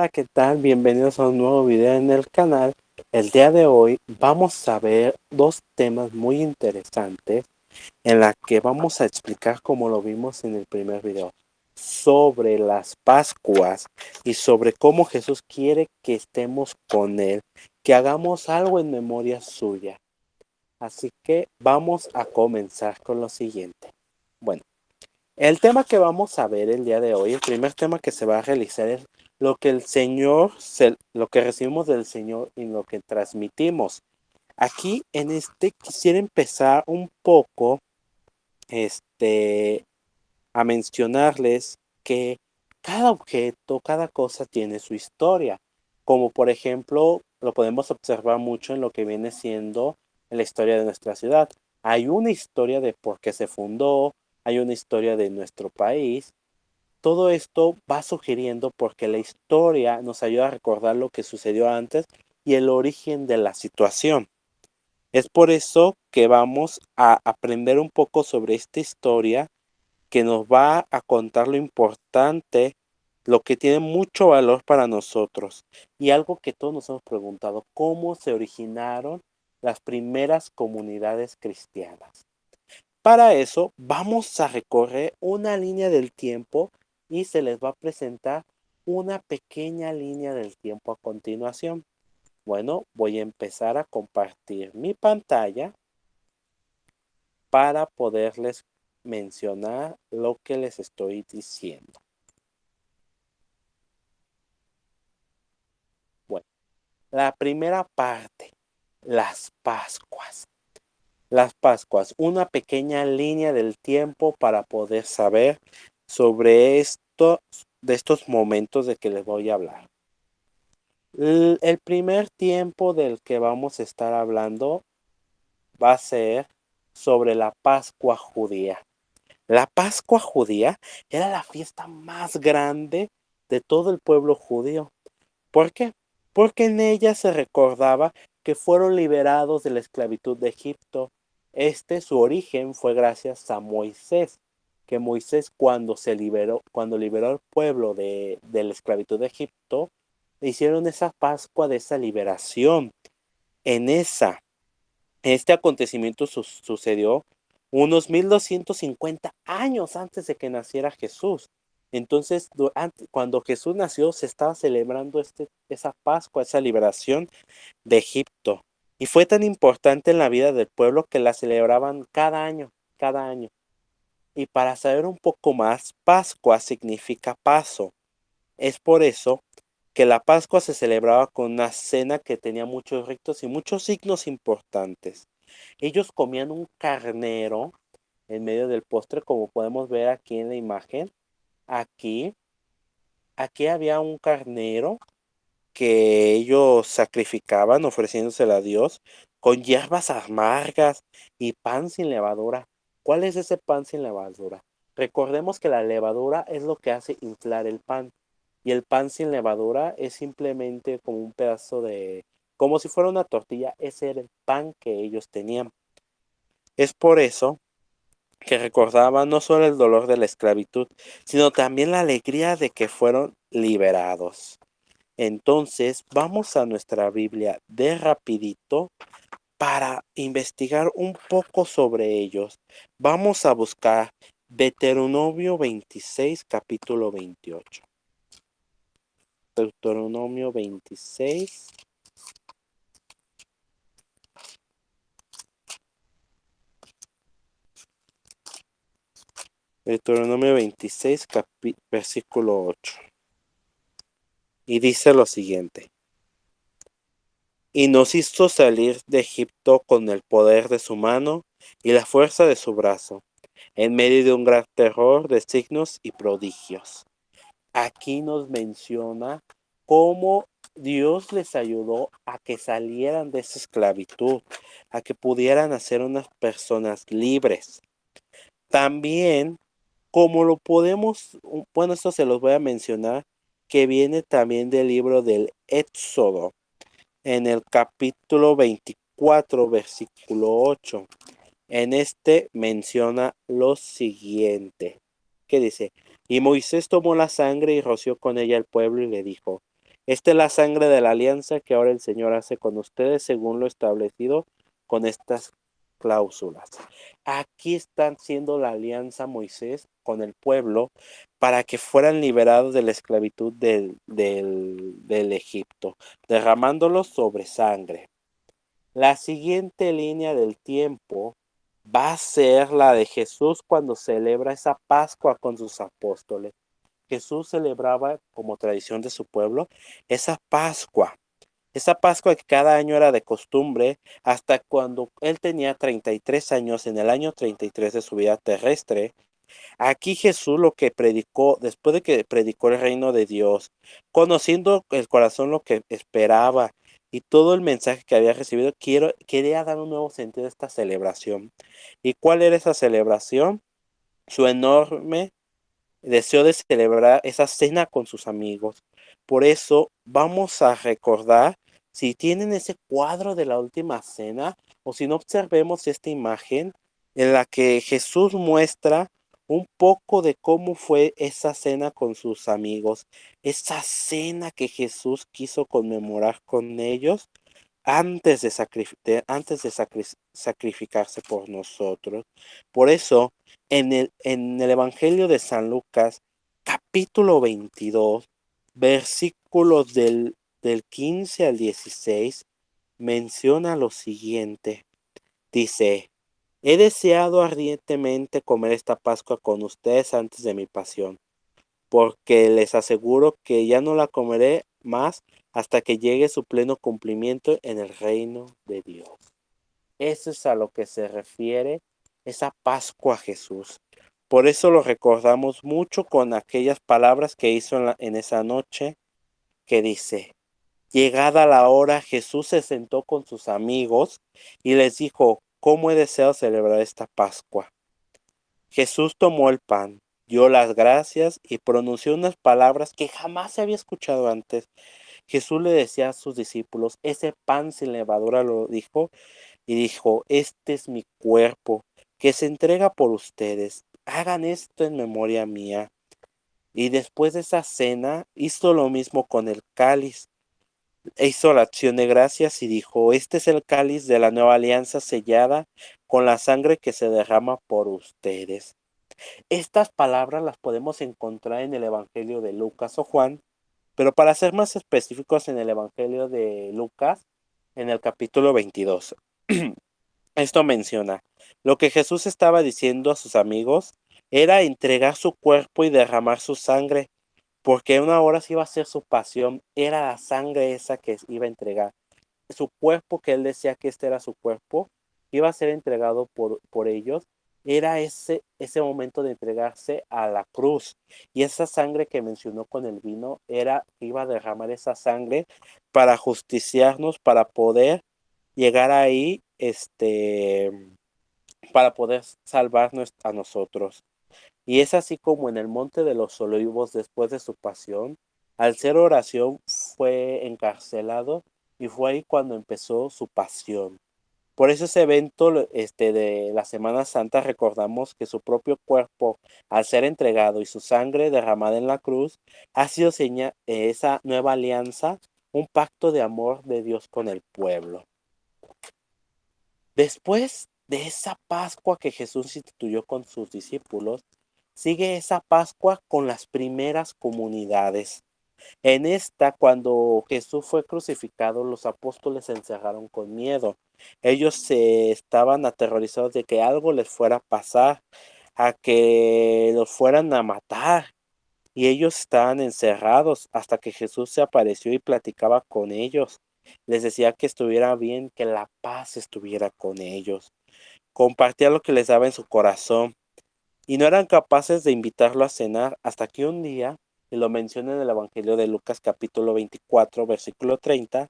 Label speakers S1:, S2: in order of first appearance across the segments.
S1: Hola, ¿qué tal? Bienvenidos a un nuevo video en el canal. El día de hoy vamos a ver dos temas muy interesantes en la que vamos a explicar, como lo vimos en el primer video, sobre las Pascuas y sobre cómo Jesús quiere que estemos con Él, que hagamos algo en memoria suya. Así que vamos a comenzar con lo siguiente. Bueno, el tema que vamos a ver el día de hoy, el primer tema que se va a realizar es lo que el Señor, lo que recibimos del Señor y lo que transmitimos. Aquí en quisiera empezar un poco a mencionarles que cada objeto, cada cosa tiene su historia. Como por ejemplo, lo podemos observar mucho en lo que viene siendo la historia de nuestra ciudad. Hay una historia de por qué se fundó, hay una historia de nuestro país. Todo esto va sugiriendo porque la historia nos ayuda a recordar lo que sucedió antes y el origen de la situación. Es por eso que vamos a aprender un poco sobre esta historia que nos va a contar lo importante, lo que tiene mucho valor para nosotros y algo que todos nos hemos preguntado: ¿cómo se originaron las primeras comunidades cristianas? Para eso vamos a recorrer una línea del tiempo y se les va a presentar una pequeña línea del tiempo a continuación. Bueno, voy a empezar a compartir mi pantalla para poderles mencionar lo que les estoy diciendo. Bueno, la primera parte, las Pascuas. Las Pascuas, una pequeña línea del tiempo para poder saber sobre esto, de estos momentos de que les voy a hablar. El primer tiempo del que vamos a estar hablando va a ser sobre la Pascua judía. La Pascua judía era la fiesta más grande de todo el pueblo judío. ¿Por qué? Porque en ella se recordaba que fueron liberados de la esclavitud de Egipto. Su origen fue gracias a Moisés, que Moisés cuando liberó al pueblo de la esclavitud de Egipto, hicieron esa Pascua de esa liberación. En este acontecimiento sucedió unos 1250 años antes de que naciera Jesús. Entonces, cuando Jesús nació, se estaba celebrando esa Pascua, esa liberación de Egipto. Y fue tan importante en la vida del pueblo que la celebraban cada año, cada año. Y para saber un poco más, Pascua significa paso. Es por eso que la Pascua se celebraba con una cena que tenía muchos ritos y muchos signos importantes. Ellos comían un carnero en medio del postre, como podemos ver aquí en la imagen. Aquí, aquí había un carnero que ellos sacrificaban ofreciéndoselo a Dios con hierbas amargas y pan sin levadura. ¿Cuál es ese pan sin levadura? Recordemos que la levadura es lo que hace inflar el pan y el pan sin levadura es simplemente como un pedazo como si fuera una tortilla. Ese era el pan que ellos tenían. Es por eso que recordaban no solo el dolor de la esclavitud, sino también la alegría de que fueron liberados. Entonces, vamos a nuestra Biblia de rapidito para investigar un poco sobre ellos. Vamos a buscar Deuteronomio 26, capítulo 28. Deuteronomio 26. Deuteronomio 26, versículo 8. Y dice lo siguiente: y nos hizo salir de Egipto con el poder de su mano y la fuerza de su brazo, en medio de un gran terror de signos y prodigios. Aquí nos menciona cómo Dios les ayudó a que salieran de esa esclavitud, a que pudieran ser unas personas libres. También, como lo podemos, bueno, esto se los voy a mencionar, que viene también del libro del Éxodo, en el capítulo 24, versículo 8. En menciona lo siguiente, que dice: y Moisés tomó la sangre y roció con ella al pueblo y le dijo: Esta es la sangre de la alianza que ahora el Señor hace con ustedes según lo establecido con estas cláusulas. Aquí están siendo la alianza Moisés con el pueblo para que fueran liberados de la esclavitud del Egipto, derramándolos sobre sangre. La siguiente línea del tiempo va a ser la de Jesús cuando celebra esa Pascua con sus apóstoles. Jesús celebraba, como tradición de su pueblo, esa Pascua. Esa Pascua que cada año era de costumbre, hasta cuando él tenía 33 años, en el año 33 de su vida terrestre. Aquí Jesús lo que predicó, después de que predicó el reino de Dios, conociendo el corazón lo que esperaba y todo el mensaje que había recibido, quería dar un nuevo sentido a esta celebración. ¿Y cuál era esa celebración? Su enorme deseo de celebrar esa cena con sus amigos. Por eso vamos a recordar, si tienen ese cuadro de la última cena, o si no observemos esta imagen en la que Jesús muestra un poco de cómo fue esa cena con sus amigos, esa cena que Jesús quiso conmemorar con ellos antes de sacrificarse por nosotros. Por eso, en el Evangelio de San Lucas, capítulo 22, versículos del 15 al 16, menciona lo siguiente. Dice, he deseado ardientemente comer esta Pascua con ustedes antes de mi pasión, porque les aseguro que ya no la comeré más hasta que llegue su pleno cumplimiento en el reino de Dios. Eso es a lo que se refiere esa Pascua a Jesús. Por eso lo recordamos mucho con aquellas palabras que hizo en esa noche, que dice, llegada la hora, Jesús se sentó con sus amigos y les dijo, ¿cómo he deseado celebrar esta Pascua? Jesús tomó el pan, dio las gracias y pronunció unas palabras que jamás se había escuchado antes. Jesús le decía a sus discípulos, ese pan sin levadura lo dijo, y dijo, este es mi cuerpo, que se entrega por ustedes. Hagan esto en memoria mía. Y después de esa cena, hizo lo mismo con el cáliz. Hizo la acción de gracias y dijo, este es el cáliz de la nueva alianza sellada con la sangre que se derrama por ustedes. Estas palabras las podemos encontrar en el Evangelio de Lucas o Juan, pero para ser más específicos en el Evangelio de Lucas, en el capítulo 22. Esto menciona, lo que Jesús estaba diciendo a sus amigos era entregar su cuerpo y derramar su sangre, porque una hora sí iba a ser su pasión, era la sangre esa que iba a entregar. Su cuerpo, que él decía que este era su cuerpo, iba a ser entregado por ellos, era ese momento de entregarse a la cruz. Y esa sangre que mencionó con el vino era que iba a derramar esa sangre para justiciarnos, para poder llegar ahí, para poder salvarnos a nosotros. Y es así como en el Monte de los Olivos, después de su pasión, al ser oración, fue encarcelado y fue ahí cuando empezó su pasión. Por eso ese evento de la Semana Santa recordamos que su propio cuerpo, al ser entregado y su sangre derramada en la cruz, ha sido esa nueva alianza, un pacto de amor de Dios con el pueblo. Después de esa Pascua que Jesús instituyó con sus discípulos, sigue esa Pascua con las primeras comunidades. En esta, cuando Jesús fue crucificado, los apóstoles se encerraron con miedo. Ellos se estaban aterrorizados de que algo les fuera a pasar, a que los fueran a matar. Y ellos estaban encerrados hasta que Jesús se apareció y platicaba con ellos. Les decía que estuviera bien, que la paz estuviera con ellos. Compartía lo que les daba en su corazón. Y no eran capaces de invitarlo a cenar hasta que un día, y lo menciona en el Evangelio de Lucas capítulo 24, versículo 30,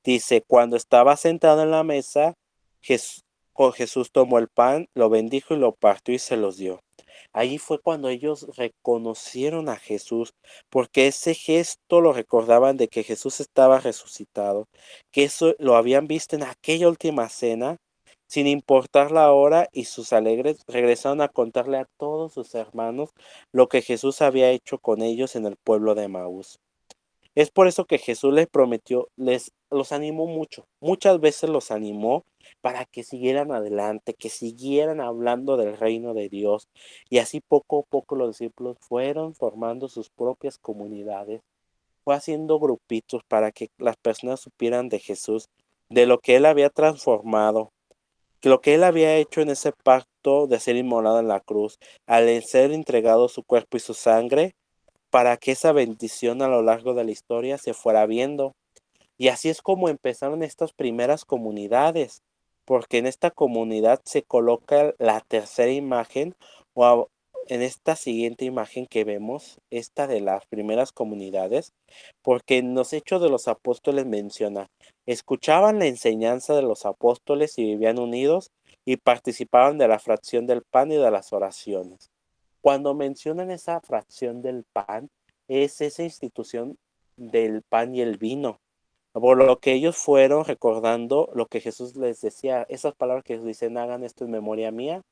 S1: dice, cuando estaba sentado en la mesa, Jesús tomó el pan, lo bendijo y lo partió y se los dio. Ahí fue cuando ellos reconocieron a Jesús, porque ese gesto lo recordaban de que Jesús estaba resucitado, que eso lo habían visto en aquella última cena, sin importar la hora, y sus alegres regresaron a contarle a todos sus hermanos lo que Jesús había hecho con ellos en el pueblo de Maús. Es por eso que Jesús les prometió, los animó mucho, muchas veces los animó para que siguieran adelante, que siguieran hablando del reino de Dios. Y así poco a poco los discípulos fueron formando sus propias comunidades, fue haciendo grupitos para que las personas supieran de Jesús, de lo que Él había transformado, que lo que Él había hecho en ese pacto de ser inmolado en la cruz, al ser entregado su cuerpo y su sangre, para que esa bendición a lo largo de la historia se fuera viendo. Y así es como empezaron estas primeras comunidades, porque en esta comunidad se coloca la tercera imagen o en esta siguiente imagen que vemos, esta de las primeras comunidades, porque en los Hechos de los Apóstoles menciona, escuchaban la enseñanza de los apóstoles y vivían unidos y participaban de la fracción del pan y de las oraciones. Cuando mencionan esa fracción del pan, es esa institución del pan y el vino, por lo que ellos fueron recordando lo que Jesús les decía, esas palabras que dicen hagan esto en memoria mía,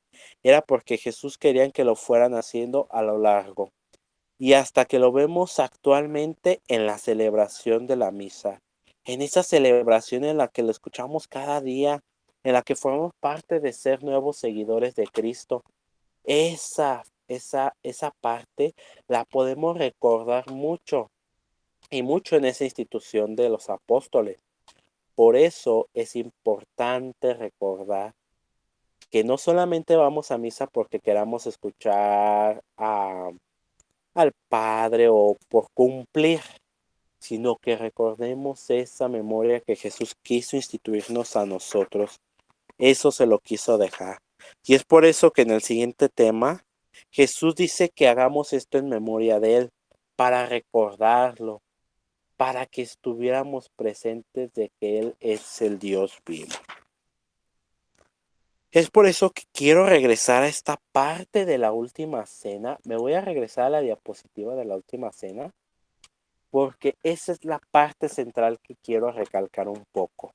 S1: era porque Jesús querían que lo fueran haciendo a lo largo. Y hasta que lo vemos actualmente en la celebración de la misa, en esa celebración en la que lo escuchamos cada día, en la que formamos parte de ser nuevos seguidores de Cristo, esa parte la podemos recordar mucho y mucho en esa institución de los apóstoles. Por eso es importante recordar que no solamente vamos a misa porque queramos escuchar al Padre o por cumplir, sino que recordemos esa memoria que Jesús quiso instituirnos a nosotros. Eso se lo quiso dejar. Y es por eso que en el siguiente tema, Jesús dice que hagamos esto en memoria de Él, para recordarlo, para que estuviéramos presentes de que Él es el Dios vivo. Es por eso que quiero regresar a esta parte de la última cena. Me voy a regresar a la diapositiva de la última cena, porque esa es la parte central que quiero recalcar un poco.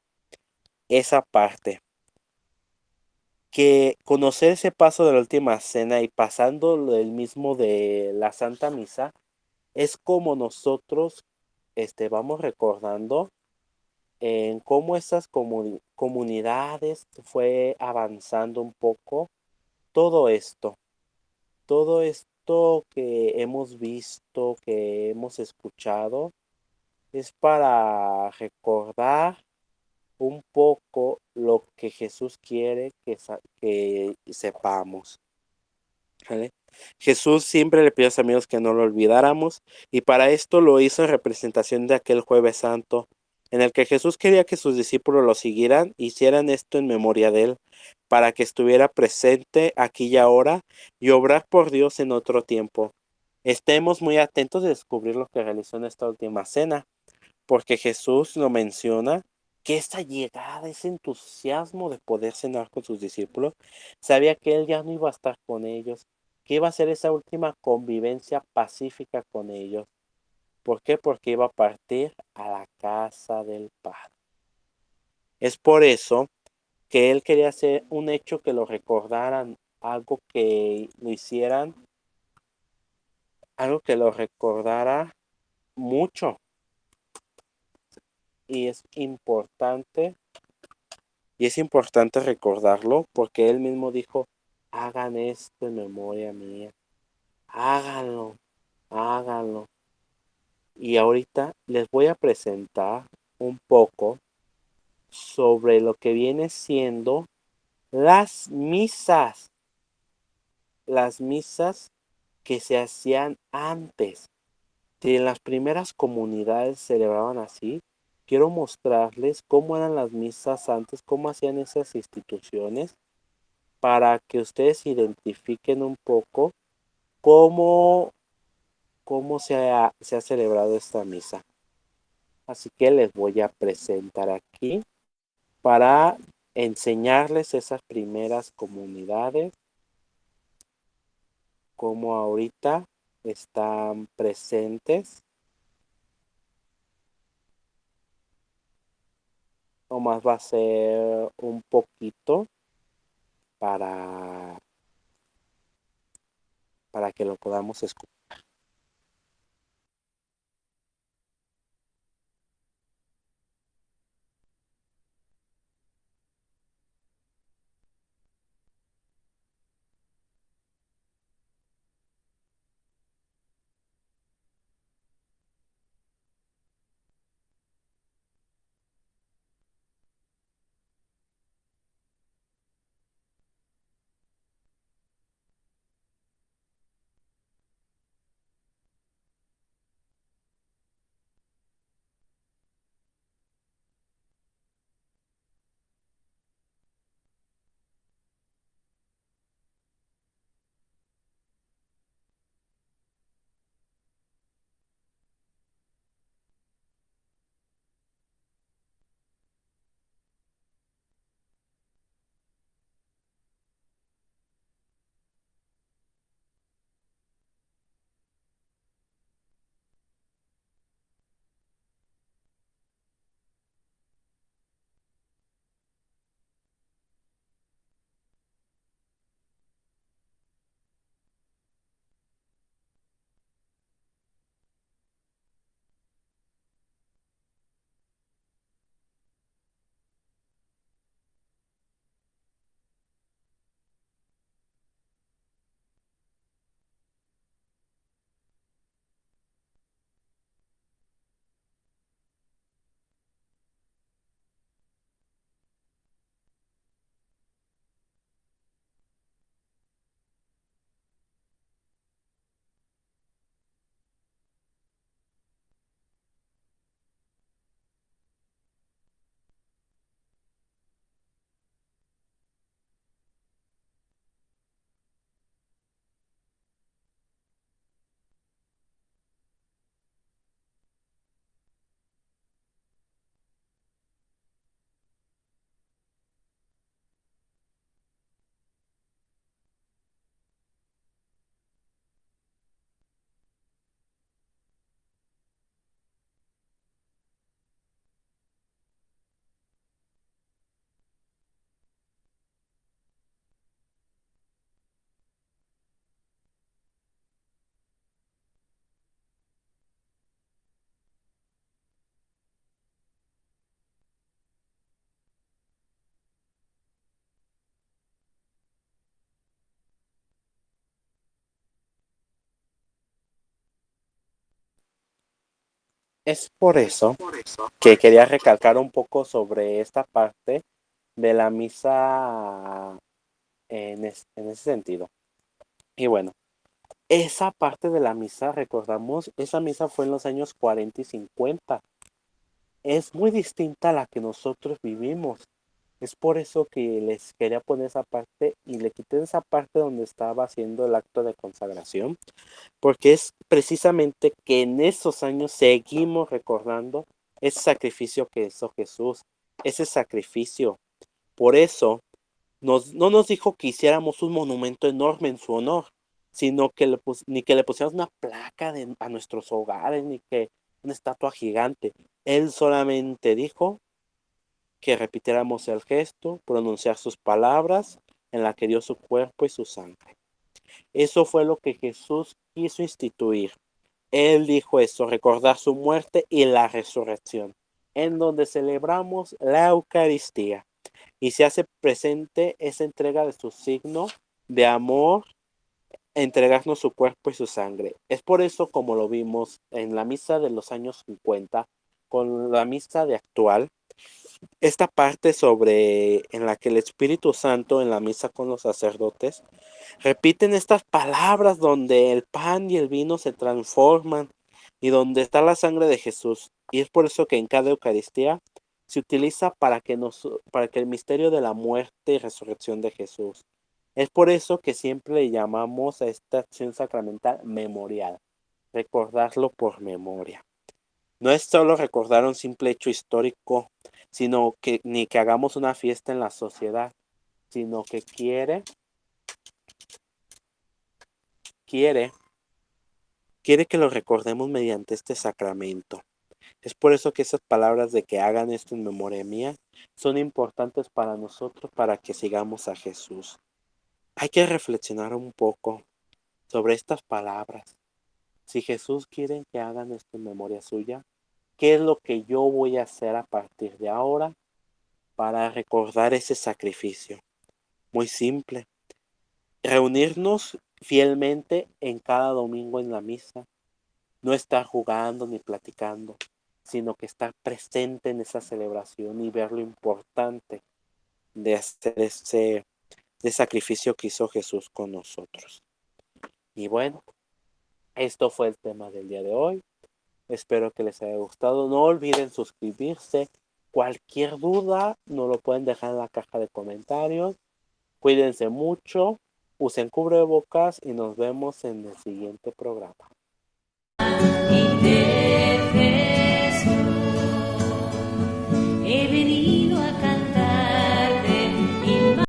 S1: Esa parte. Que conocer ese paso de la última cena y pasando el mismo de la Santa Misa es como nosotros vamos recordando en cómo esas comunidades fue avanzando un poco todo esto que hemos visto, que hemos escuchado, es para recordar un poco lo que Jesús quiere que sepamos. ¿Vale? Jesús siempre le pidió a sus amigos que no lo olvidáramos y para esto lo hizo en representación de aquel Jueves Santo, en el que Jesús quería que sus discípulos lo siguieran, hicieran esto en memoria de él, para que estuviera presente aquí y ahora y obrar por Dios en otro tiempo. Estemos muy atentos de descubrir lo que realizó en esta última cena, porque Jesús lo menciona que esa llegada, ese entusiasmo de poder cenar con sus discípulos, sabía que él ya no iba a estar con ellos, que iba a ser esa última convivencia pacífica con ellos. ¿Por qué? Porque iba a partir a la casa del Padre. Es por eso que él quería hacer un hecho que lo recordaran, algo que lo hicieran, algo que lo recordara mucho. Y es importante recordarlo porque él mismo dijo, hagan esto en memoria mía, háganlo, háganlo. Y ahorita les voy a presentar un poco sobre lo que viene siendo las misas que se hacían antes. Si en las primeras comunidades celebraban así, quiero mostrarles cómo eran las misas antes, cómo hacían esas instituciones, para que ustedes identifiquen un poco cómo, se ha celebrado esta misa. Así que les voy a presentar aquí para enseñarles esas primeras comunidades, cómo ahorita están presentes. Nomás va a ser un poquito para, para que lo podamos escuchar. Es por eso que quería recalcar un poco sobre esta parte de la misa en ese sentido. Y bueno, esa parte de la misa, recordamos, esa misa fue en los años 40 y 50. Es muy distinta a la que nosotros vivimos. Es por eso que les quería poner esa parte y le quité esa parte donde estaba haciendo el acto de consagración, porque es precisamente que en esos años seguimos recordando ese sacrificio que hizo Jesús, ese sacrificio. Por eso no nos dijo que hiciéramos un monumento enorme en su honor, sino que ni que le pusiéramos una placa a nuestros hogares, ni que una estatua gigante. Él solamente dijo que repitiéramos el gesto, pronunciar sus palabras en la que dio su cuerpo y su sangre. Eso fue lo que Jesús quiso instituir. Él dijo eso, recordar su muerte y la resurrección, en donde celebramos la Eucaristía y se hace presente esa entrega de su signo de amor, entregarnos su cuerpo y su sangre. Es por eso como lo vimos en la misa de los años 50, con la misa de actual, esta parte sobre en la que el Espíritu Santo en la misa con los sacerdotes repiten estas palabras donde el pan y el vino se transforman y donde está la sangre de Jesús. Y es por eso que en cada Eucaristía se utiliza para que el misterio de la muerte y resurrección de Jesús. Es por eso que siempre le llamamos a esta acción sacramental memorial, recordarlo por memoria. No es solo recordar un simple hecho histórico, sino que ni que hagamos una fiesta en la sociedad, sino que quiere que lo recordemos mediante este sacramento. Es por eso que esas palabras de que hagan esto en memoria mía son importantes para nosotros para que sigamos a Jesús. Hay que reflexionar un poco sobre estas palabras. Si Jesús quiere que hagan esto en memoria suya, ¿qué es lo que yo voy a hacer a partir de ahora para recordar ese sacrificio? Muy simple. Reunirnos fielmente en cada domingo en la misa. No estar jugando ni platicando, sino que estar presente en esa celebración y ver lo importante de hacer ese sacrificio que hizo Jesús con nosotros. Y bueno, esto fue el tema del día de hoy. Espero que les haya gustado. No olviden suscribirse. Cualquier duda nos lo pueden dejar en la caja de comentarios. Cuídense mucho, usen cubrebocas y nos vemos en el siguiente programa.